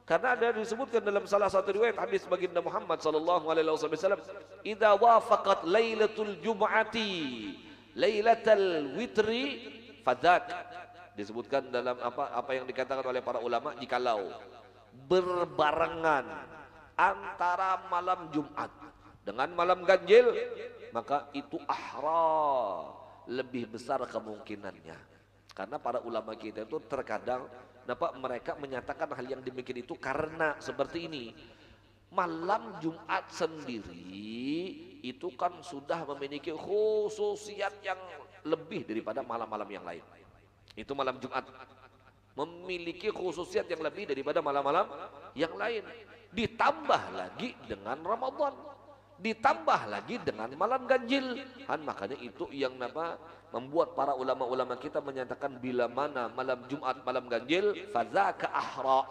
Karena ada disebutkan dalam salah satu riwayat hadis baginda Muhammad sallallahu alaihi wasallam, "Idza wafaqat lailatul jum'ati lailatal witri fadzak." Disebutkan dalam apa yang dikatakan oleh para ulama, jikalau berbarengan antara malam Jumat dengan malam ganjil, maka itu ahra, lebih besar kemungkinannya. Karena para ulama kita itu terkadang mereka menyatakan hal yang demikian itu karena seperti ini. Malam Jumat sendiri itu kan sudah memiliki khususiat yang lebih daripada malam-malam yang lain. Itu malam Jumat memiliki khususiat yang lebih daripada malam-malam yang lain. Ditambah lagi dengan Ramadan, ditambah lagi dengan malam ganjil. Makanya itu yang membuat para ulama-ulama kita menyatakan bila mana malam Jumat, malam ganjil, fadzaka ahra,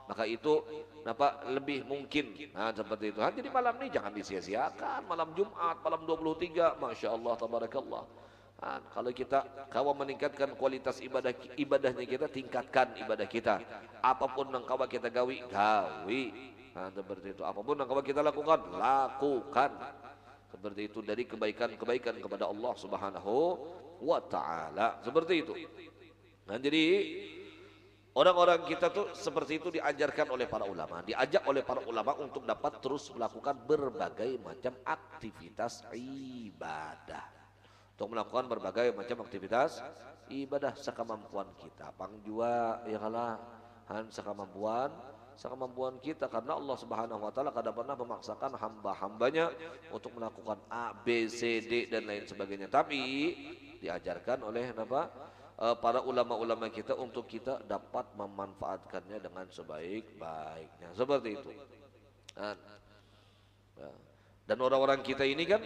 maka itu lebih mungkin. Seperti itu. Jadi malam ini jangan disia-siakan. Malam Jumat, malam 23, Masya Allah, tabarakallah. Kalau kita meningkatkan kualitas ibadahnya, kita tingkatkan ibadah kita. Apapun yang kita gawi. Seperti itu. Apapun yang kita lakukan. Seperti itu, dari kebaikan-kebaikan kepada Allah Subhanahu wa ta'ala. Seperti itu. Jadi orang-orang kita tuh seperti itu diajarkan oleh para ulama, diajak oleh para ulama untuk dapat terus melakukan berbagai macam aktivitas ibadah. Untuk melakukan berbagai macam aktivitas ibadah sekemampuan kita. Pangjua ya kalah sekemampuan kita, karena Allah Subhanahu wa taala kadang pernah memaksakan hamba-hambanya untuk melakukan A, B, C, D dan lain sebagainya. Tapi diajarkan oleh para ulama-ulama kita untuk kita dapat memanfaatkannya dengan sebaik-baiknya. Seperti itu. Dan orang-orang kita ini kan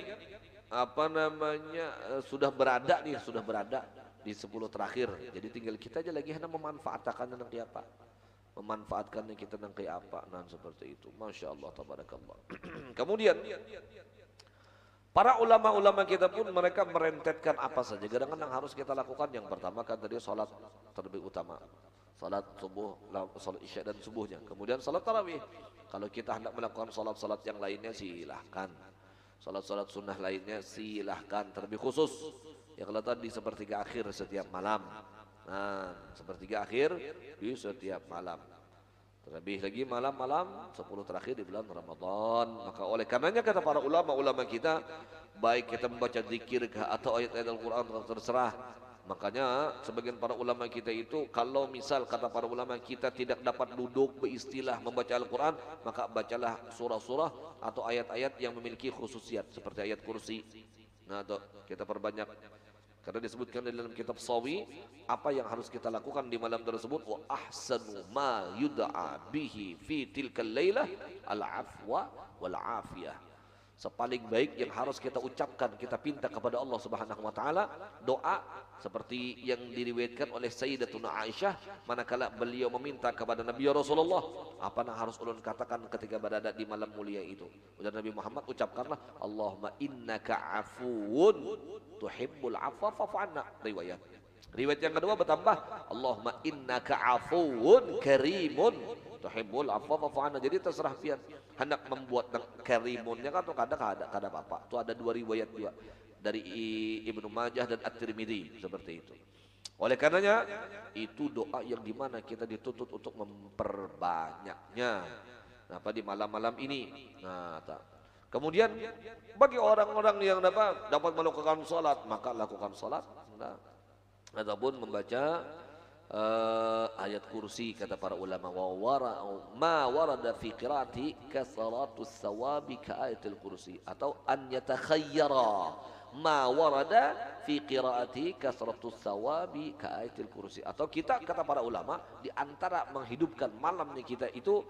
sudah berada di 10 terakhir. Jadi tinggal kita aja lagi hendak memanfaatkannya nanti apa. Memanfaatkannya kita nanti apa. Seperti itu. Masya Allah, tabarakallah. Kemudian para ulama-ulama kita pun mereka merentetkan apa saja gerangan yang harus kita lakukan. Yang pertama kan tadi salat terlebih utama, salat subuh, salat isya dan subuhnya. Kemudian salat tarawih. Kalau kita hendak melakukan salat-salat yang lainnya silahkan. Salat-salat sunnah lainnya silahkan. Terlebih khusus yang kalau tadi sepertiga akhir setiap malam. Sepertiga akhir di setiap malam. Terlebih lagi malam-malam 10 terakhir di bulan Ramadan. Maka oleh karenanya kata para ulama-ulama kita, baik kita membaca zikir atau ayat-ayat Al-Quran terserah. Makanya sebagian para ulama kita itu, kalau misal kata para ulama kita tidak dapat duduk beristilah membaca Al-Quran, maka bacalah surah-surah atau ayat-ayat yang memiliki khususiat seperti ayat kursi. Kita perbanyak. Karena disebutkan dalam kitab Sawi apa yang harus kita lakukan di malam tersebut. Wa ahsanu ma yud'a bihi fi tilkal lailah al-afwa wal afiyah. Sepaling baik yang harus kita ucapkan, kita pinta kepada Allah Subhanahu wa taala, doa seperti yang diriwayatkan oleh Sayyidatuna Aisyah manakala beliau meminta kepada Nabi Rasulullah, apa yang harus ulun katakan ketika berada di malam mulia itu. Dan Nabi Muhammad ucapkanlah, Allahumma innaka afuwun tuhibbul afwa fa'fu anna. Riwayat yang kedua bertambah, Allahumma innaka afuwun karimun tuhibbul afwa fa'fu anna. Jadi terserah pian hendak membuat karimunnya kan atau kada apa. Itu ada 2 riwayat juga dari Ibnu Majah dan At-Tirmidzi seperti itu. Oleh karenanya itu doa yang dimana kita dituntut untuk memperbanyaknya di malam-malam ini. Kemudian bagi orang-orang yang dapat melakukan salat, maka lakukan salat ataupun membaca ayat kursi. Kata para ulama, ma warada fi qiraati kasratus sawabi ka ayatil kursi, atau an yatakhayyara ma warada fi qiraati kasratus sawabi ka ayatil kursi. Atau kita, kata para ulama, di antara menghidupkan malamnya kita itu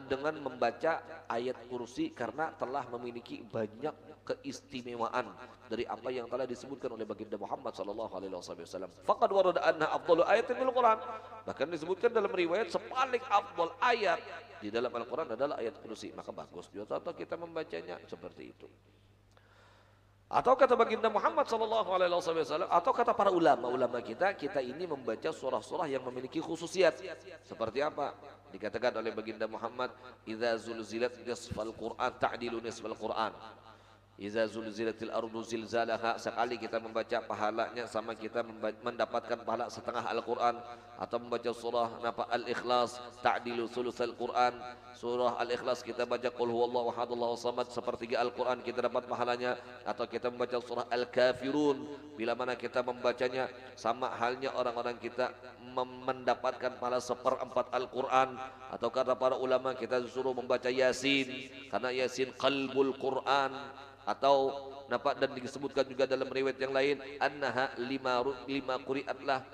dengan membaca ayat kursi, karena telah memiliki banyak keistimewaan dari apa yang telah disebutkan oleh baginda Muhammad sallallahu alaihi wasallam. Faqad warada anna afdalu ayatin fil Quran. Bahkan disebutkan dalam riwayat sepaling afdal ayat di dalam Al-Quran adalah ayat kursi. Maka bagus juga atau kita membacanya seperti itu. Atau kata baginda Muhammad sallallahu alaihi wasallam, atau kata para ulama kita, kita ini membaca surah-surah yang memiliki khususiat. Seperti apa? Dikatakan oleh baginda Muhammad, "Idza zulzilat nisfal Qur'an ta'dilu nisfal Qur'an." Iza zulzilatil ardu zilzalaha, sekali kita membaca pahalanya sama kita mendapatkan pahala setengah Al-Quran. Atau membaca surah Al-Ikhlas ta'dilu sulusal Quran. Surah Al-Ikhlas kita baca qul huwallahu ahad Allahu samad, sepertiga Al-Quran kita dapat pahalanya. Atau kita membaca surah Al-Kafirun, bila mana kita membacanya sama halnya orang-orang kita mendapatkan pahala seperempat Al-Quran. Atau kata para ulama kita disuruh membaca Yasin, karena Yasin qalbul Quran. Atau dan disebutkan juga dalam riwayat yang lain, annaha lima quri'atlah,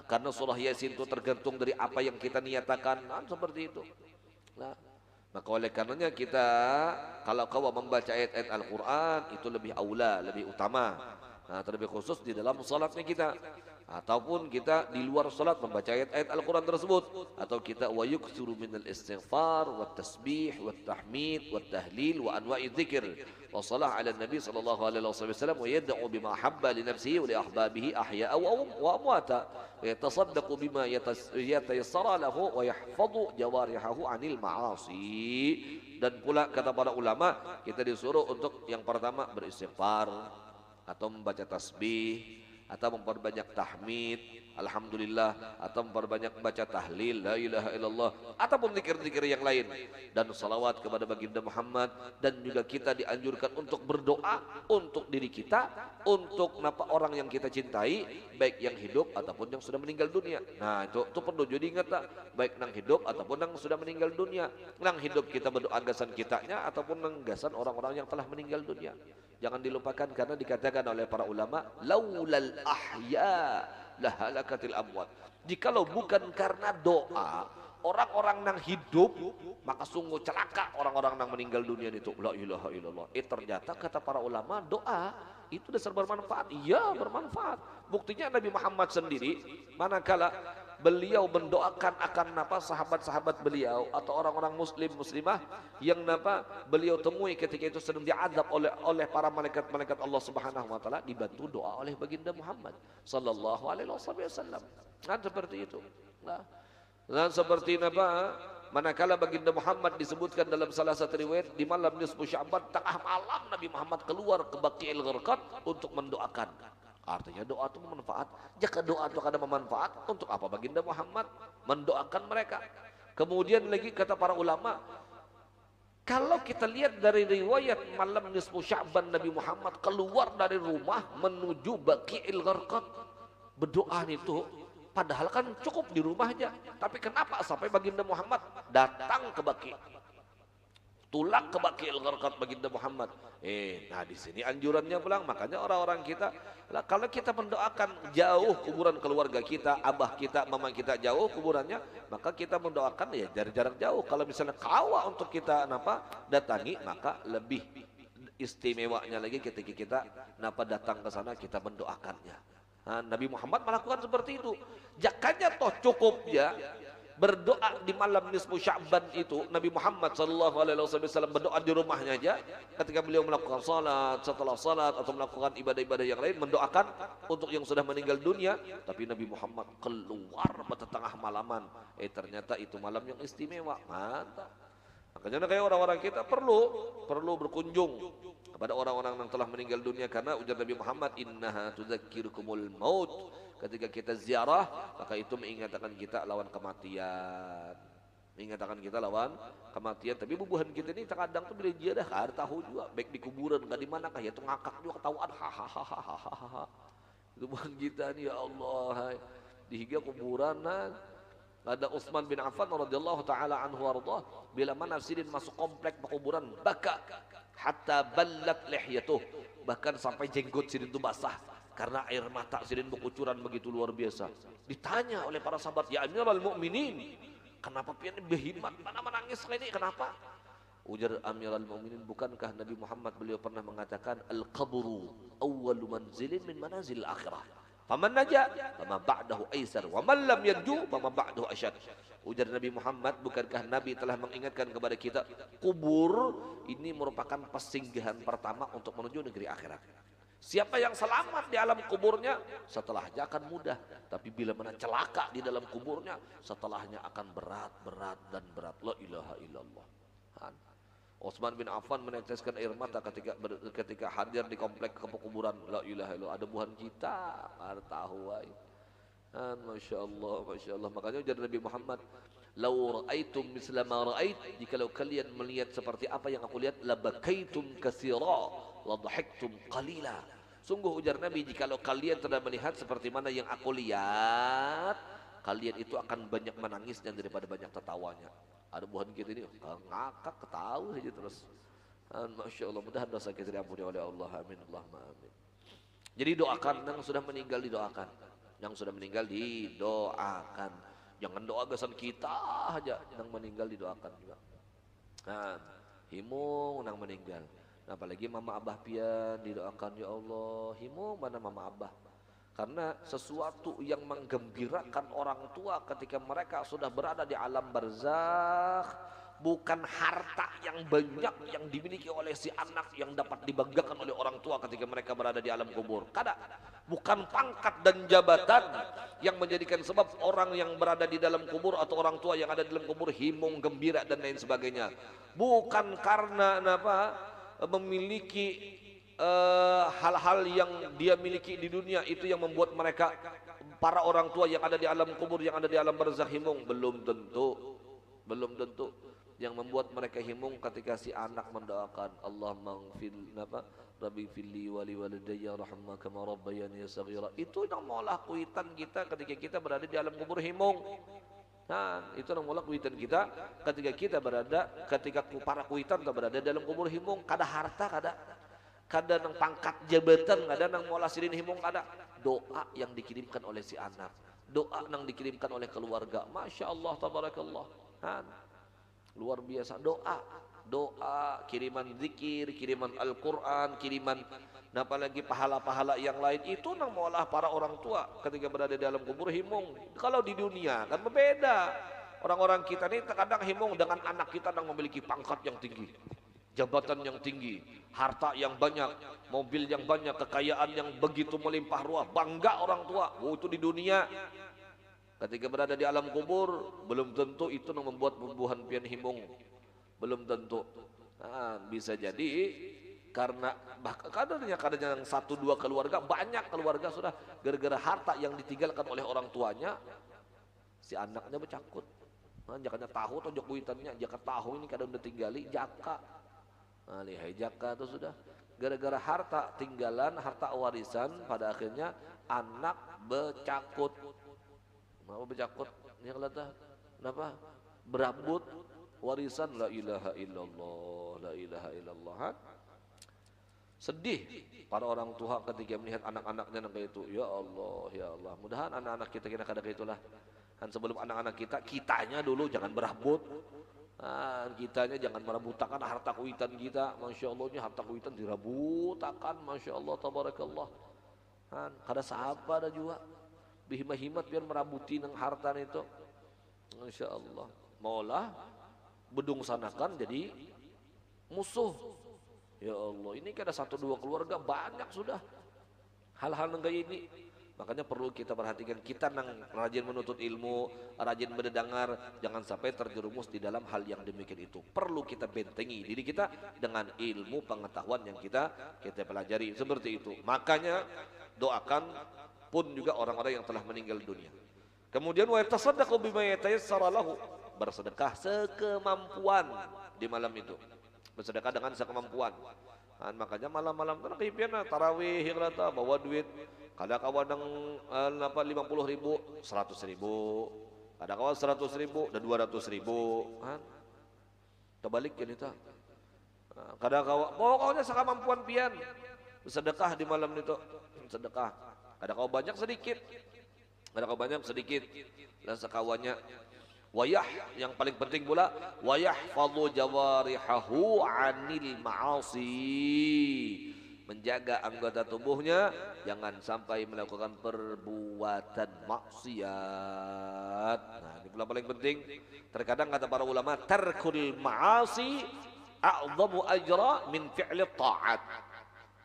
karena surah Yasin itu tergantung dari apa yang kita niatakan. Seperti itu. Nah, maka oleh karenanya kita kalau kau membaca ayat-ayat Al-Quran itu lebih aula, lebih utama. Nah, terlebih khusus di dalam salatnya kita, ataupun kita di luar salat membaca ayat-ayat Al-Quran tersebut. Atau kita wa yuksuru minal istighfar wa tasbih wa tahmid wa tahlil wa anwa'i dzikir wa salah ala nabi sallallahu alaihi wasallam, wa yad'u bima habba li nafsihi wa li ahbabihi ahya'a wa amwata, wa yatasaddaqu bima yatayassara lahu wa yahfadhu jawarihahu 'anil ma'asi. Dan pula kata para ulama kita disuruh untuk yang pertama beristighfar, atau membaca tasbih, atau memperbanyak tahmid, alhamdulillah, atau memperbanyak membaca tahlil, la ilaha illallah, ataupun zikir-zikir yang lain, dan salawat kepada baginda Muhammad. Dan juga kita dianjurkan untuk berdoa untuk diri kita, untuk orang yang kita cintai, baik yang hidup ataupun yang sudah meninggal dunia. Nah, itu perlu jadi ingat tak? Baik yang hidup ataupun yang sudah meninggal dunia. Yang hidup kita berdoa gasan kitanya, ataupun gasan orang-orang yang telah meninggal dunia. Jangan dilupakan, karena dikatakan oleh para ulama, laulal ahya lahalakatil amwat. Jikalau bukan karena doa orang-orang yang hidup, maka sungguh celaka orang-orang yang meninggal dunia itu. La ilaha illallah. Ternyata kata para ulama, doa itu dasar bermanfaat. Iya, bermanfaat. Buktinya Nabi Muhammad sendiri, manakala beliau mendoakan akan sahabat-sahabat beliau atau orang-orang muslimah yang beliau temui ketika itu sedang diazab oleh para malaikat-malaikat Allah Subhanahu wa taala, dibantu doa oleh baginda Muhammad sallallahu alaihi wasallam. Kan seperti itu. Dan seperti manakala baginda Muhammad disebutkan dalam salah satu riwayat, di malam nisfu Sya'ban, tengah malam Nabi Muhammad keluar ke Baqi'il Gharqad untuk mendoakan. Artinya doa itu bermanfaat. Jika doa itu ada bermanfaat, untuk apa baginda Muhammad mendoakan mereka? Kemudian lagi kata para ulama, kalau kita lihat dari riwayat malam nisfu Sya'ban, Nabi Muhammad keluar dari rumah menuju Baqi'il Gharqad, berdoa itu padahal kan cukup di rumahnya. Tapi kenapa sampai baginda Muhammad datang ke Baqi', tulak ke Baqi'il Gharqad baginda Muhammad? Nah di sini anjurannya pulang. Makanya orang-orang kita, kalau kita mendoakan jauh kuburan keluarga kita, abah kita, mama kita jauh kuburannya, maka kita mendoakan ya dari jarak jauh. Kalau misalnya kawa untuk kita datangi, maka lebih istimewanya lagi ketika kita datang ke sana, kita mendoakannya. Nah, Nabi Muhammad melakukan seperti itu. Jakanya toh cukup ya berdoa di malam nisfu Sya'ban itu. Nabi Muhammad sallallahu alaihi wasallam berdoa di rumahnya aja, ketika beliau melakukan salat, setelah salat atau melakukan ibadah-ibadah yang lain, mendoakan untuk yang sudah meninggal dunia. Tapi Nabi Muhammad keluar pada tengah malaman. Ternyata itu malam yang istimewa. Mantap. Makanya kayak orang-orang kita perlu berkunjung kepada orang-orang yang telah meninggal dunia, karena ujar Nabi Muhammad, innaha tudzakirukumul maut. Ketika kita ziarah, maka itu mengingatkan kita lawan kematian. Mengingatkan kita lawan kematian. Tapi bubuhan kita ini terkadang tuh bila ziarah kada tahu juga, baik di kuburan enggak di mana kah ya, tuh ngakak juga ketawaan hahaha. Itu bukan kita nih, ya Allah. Dihiga kuburan ada Utsman bin Affan radhiyallahu taala anhu warḍah, bila mana sidin masuk komplek pekuburan, baka hatta ballat lihyatuh, bahkan sampai jenggot sidin itu basah karena air mata sidin berkucuran begitu luar biasa. Ditanya oleh para sahabat, ya Amirul Mukminin, kenapa pian behimat mana menangis ini, kenapa? Ujar Amirul Mukminin, bukankah Nabi Muhammad beliau pernah mengatakan, al-qabru awwalu manzilin min manazil akhirah, faman naja fama ba'dahu aisar wa man lam yarju fama ba'dahu asyad. Ujar Nabi Muhammad, bukankah Nabi telah mengingatkan kepada kita, kubur ini merupakan persinggahan pertama untuk menuju negeri akhirat. Siapa yang selamat di alam kuburnya, setelahnya akan mudah. Tapi bila mana celaka di dalam kuburnya, setelahnya akan berat, berat, dan berat. La ilaha illallah. Utsman bin Affan meneteskan air mata ketika hadir di komplek kuburan. La ilaha illallah. Ada buhan kita, ada tahu. Masya Allah, Masya Allah. Makanya ujar Nabi Muhammad, "Lau ra'aitum misla ma ra'ait." Jikalau kalian melihat seperti apa yang aku lihat, labakaitum katsira wa dhahiktum qalila. Sungguh ujar Nabi, jikalau kalian tidak melihat seperti mana yang aku lihat, kalian itu akan banyak menangisnya daripada banyak tertawanya. Ada buhan kita ini ngakak ketawa saja terus. Masya Allah, mudah dosa kita diampuni oleh Allah. Amin Allahumma amin. Jadi doakan yang sudah meninggal, didoakan. Yang sudah meninggal didoakan. Jangan doa gasan kita aja, yang meninggal didoakan juga. Himung yang meninggal. Nah, apalagi mama abah pian didoakan, ya Allah, himung mana mama abah. Karena sesuatu yang menggembirakan orang tua ketika mereka sudah berada di alam barzakh bukan harta yang banyak yang dimiliki oleh si anak yang dapat dibanggakan oleh orang tua ketika mereka berada di alam kubur. Kada, bukan pangkat dan jabatan yang menjadikan sebab orang yang berada di dalam kubur atau orang tua yang ada di dalam kubur himung, gembira dan lain sebagainya. Bukan karena memiliki hal-hal yang dia miliki di dunia itu yang membuat mereka, para orang tua yang ada di alam kubur, yang ada di alam barzakh himung. Belum tentu yang membuat mereka himung ketika si anak mendoakan, Allahumma ighfir Rabbi fili wali walidayya rahmah kama rabbayani saghira. Itu yang maulah kuitan kita ketika kita berada di alam kubur himung. Nah, itu yang maulah kuitan kita ketika para kuitan berada di dalam kubur himung. Kada harta, kada nang pangkat jabatan, kada nang mola sirin himung, kada. Doa yang dikirimkan oleh si anak, doa yang dikirimkan oleh keluarga. Masya Allah, tabarakallah. Luar biasa. Doa, kiriman zikir, kiriman Al-Quran, kiriman apalagi pahala-pahala yang lain. Itu nang mola para orang tua ketika berada di dalam kubur himung. Kalau di dunia kan berbeda. Orang-orang kita ini terkadang himung dengan anak kita yang memiliki pangkat yang tinggi, jabatan yang tinggi, harta yang banyak, mobil yang banyak, kekayaan yang begitu melimpah ruah. Bangga orang tua. Itu di dunia. Ketika berada di alam kubur, belum tentu itu yang membuat bubuhan pian himung. Belum tentu. Bisa jadi karena kadarnya yang 1-2 keluarga, banyak keluarga sudah gara-gara harta yang ditinggalkan oleh orang tuanya, si anaknya bercakut. Jangannya tahu atau jokuitannya, jaka tahu ini kadang udah tinggali jaka. Lihai jaka itu sudah gara-gara harta tinggalan, harta warisan, pada akhirnya anak bercakut. Mau bercakut? Ini kenapa? Berabut warisan. La ilaha illallah, la ilaha illallah. Sedih para orang tua ketika melihat anak-anaknya yang kayak itu. Ya Allah, ya Allah. Mudahan anak-anak kita kena kada kayak itulah. Dan sebelum anak-anak kitanya dulu jangan berabut. Kitanya jangan merabutakan harta kuitan kita. Masya Allah, ini harta kuitan dirabutakan. Masya Allah, tabarakallah. Kada sahapa ada juga bihimat biar merabuti nang harta itu. Masya Allah. Maulah bedung sanakan jadi musuh. Ya Allah, ini kada 1-2 keluarga, banyak sudah hal-hal yang kayak ini. Makanya perlu kita perhatikan, kita nang rajin menuntut ilmu, rajin mendengar, jangan sampai terjerumus di dalam hal yang demikian itu. Perlu kita bentengi diri kita dengan ilmu pengetahuan yang kita pelajari seperti itu. Makanya doakan pun juga orang-orang yang telah meninggal dunia. Kemudian wa yatasaddaqu bima yatayassara lahu, bersedekah sekemampuan di malam itu. Bersedekah dengan sekemampuan. Makanya malam-malam itu kipian tarawih hirata bawa duit. Kada kawan yang 50.000, 100.000. Kada kawan 100.000 dan 200.000. Terbalik kan itu. Kada kawan, pokoknya sekemampuan pian. Bersedekah di malam itu. Sedekah. Kada kawan banyak sedikit. Kada kawan banyak sedikit. Dan sekawannya. Wayah, yang paling penting pula, wayahfadhu jawarihahu anil ma'asi, menjaga anggota tubuhnya jangan sampai melakukan perbuatan maksiat. Nah, ini pula paling penting. Terkadang kata para ulama, tarkul ma'asi a'zamu ajra min fi'li ta'at.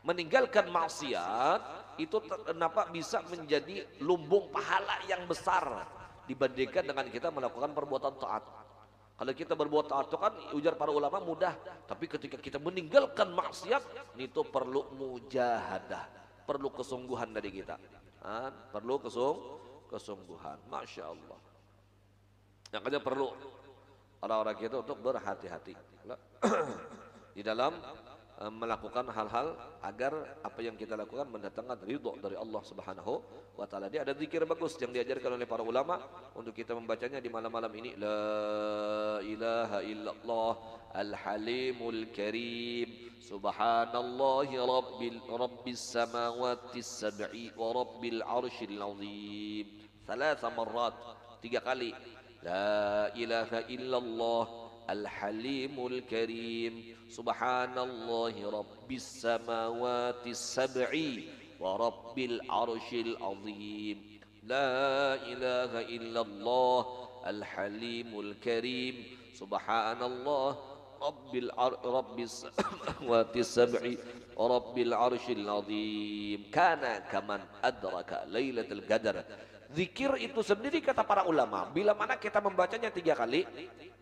meninggalkan maksiat itu kenapa bisa menjadi lumbung pahala yang besar dibandingkan dengan kita melakukan perbuatan taat. Kalau kita berbuat taat itu kan ujar para ulama mudah, tapi ketika kita meninggalkan maksiat itu perlu mujahadah, perlu kesungguhan dari kita. Perlu kesungguhan. Masya Allah. Makanya perlu orang-orang kita untuk berhati-hati di dalam melakukan hal-hal agar apa yang kita lakukan mendatangkan ridho dari Allah Subhanahu wa taala. Dia ada zikir bagus yang diajarkan oleh para ulama untuk kita membacanya di malam-malam ini. La ilaha illallah al-halimul karim subhanallahi rabbis samawati sab'i wa rabbil arsyil azim. 3 marrat, 3 kali. La ilaha illallah Al-Halimul Karim Subhanallahi Rabbis Samawati Sab'i Wa Rabbil Arshil Azim. La ilaha illallah Al-Halimul Karim Subhanallah Rabbis Samawati Sab'i Wa Rabbil Arshil Azim. Kana kaman adraka Lailatul Qadar. Zikir itu sendiri kata para ulama, bila mana kita membacanya 3 kali,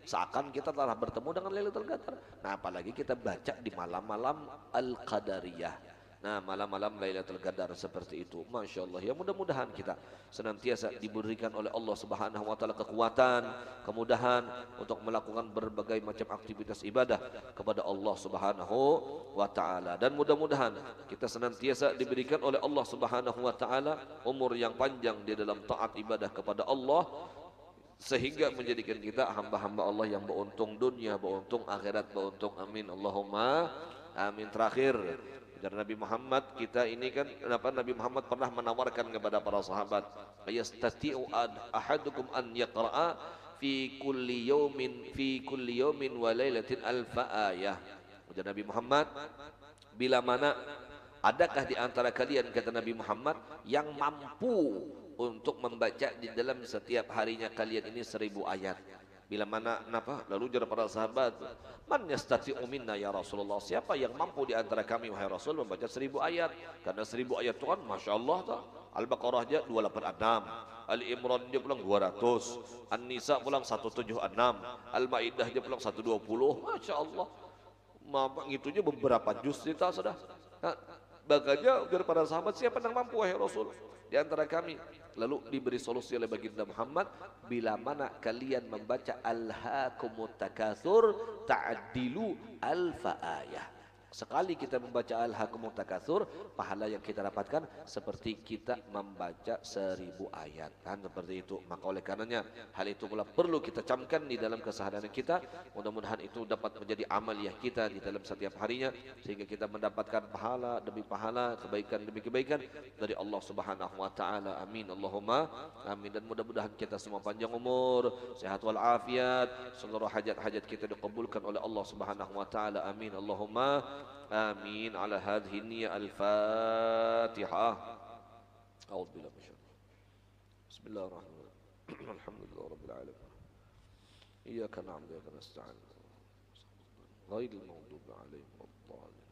seakan kita telah bertemu dengan Lailatul Qadar. Nah, apalagi kita baca di malam-malam Al-Qadariyah. Nah, malam-malam Lailatul Qadar seperti itu. Masya Allah. Ya, mudah-mudahan kita senantiasa diberikan oleh Allah Subhanahu wa taala kekuatan, kemudahan untuk melakukan berbagai macam aktivitas ibadah kepada Allah Subhanahu wa taala. Dan mudah-mudahan kita senantiasa diberikan oleh Allah Subhanahu wa taala umur yang panjang di dalam taat ibadah kepada Allah, sehingga menjadikan kita hamba-hamba Allah yang beruntung dunia, beruntung akhirat, beruntung. Amin Allahumma amin. Terakhir dari Nabi Muhammad, kita ini kan Nabi Muhammad pernah menawarkan kepada para sahabat, ayastati'u ahadukum an yaqra'a fi kulli yawmin wa lailatin alfa ayah. Ujar Nabi Muhammad, bila mana adakah di antara kalian, kata Nabi Muhammad, yang mampu untuk membaca di dalam setiap harinya kalian ini 1000 ayat. Bila mana lalu ujar para sahabat, man yastati'u minna ya Rasulullah, siapa yang mampu di antara kami wahai Rasul membaca 1000 ayat? Karena 1000 ayat itu kan Masya Allah tak? Al-Baqarah aja 286, Al-Imran dia pulang 200, An-Nisa pulang 176, Al-Maidah dia pulang 120. Masya Allah, ngitunya beberapa juz kita sudah. Makanya ujar para sahabat, siapa yang mampu wahai Rasul di antara kami? Lalu diberi solusi oleh baginda Muhammad, bila mana kalian membaca alhaakumut takatsur ta'dilu alfa ayah. Sekali kita membaca alhaakumut takatsur, pahala yang kita dapatkan seperti kita membaca 1000 ayat. Kan seperti itu. Maka oleh karenanya hal itu pula perlu kita camkan di dalam keseharian kita. Mudah-mudahan itu dapat menjadi amaliyah kita di dalam setiap harinya, sehingga kita mendapatkan pahala demi pahala, kebaikan demi kebaikan dari Allah Subhanahu wa taala. Amin Allahumma amin. Dan mudah-mudahan kita semua panjang umur, sehat wal afiat, seluruh hajat-hajat kita dikabulkan oleh Allah Subhanahu wa taala. Amin Allahumma آمين. على هذه النية الفاتحة. أعوذ بالله من الشيطان. بسم الله الرحمن الرحيم. الحمد لله رب العالمين. إياك نعبد وإياك نستعين. غير المغضوب عليهم ولا الضالين.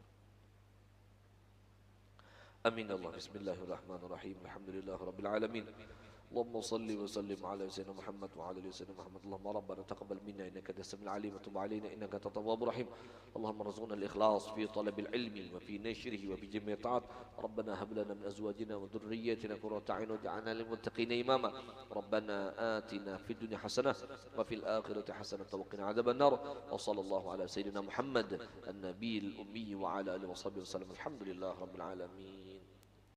آمين الله. بسم الله الرحمن الرحيم. الحمد لله رب العالمين. اللهم صل وسلم على سيدنا محمد وعلى ال سيدنا محمد. اللهم ربنا تقبل منا انك انت السميع العليم وتب علينا انك انت التواب الرحيم. اللهم ارزقنا الاخلاص في طلب العلم وفي نشره وفي جميع الطاعات. ربنا هب لنا من ازواجنا وذرياتنا قرة اعين واجعلنا للمتقين اماما. ربنا آتنا في الدنيا حسنة وفي الآخرة حسنة وقنا عذاب النار. وصلى الله على سيدنا محمد النبي الأمي وعلى آله وصحبه وسلم. الحمد لله رب العالمين.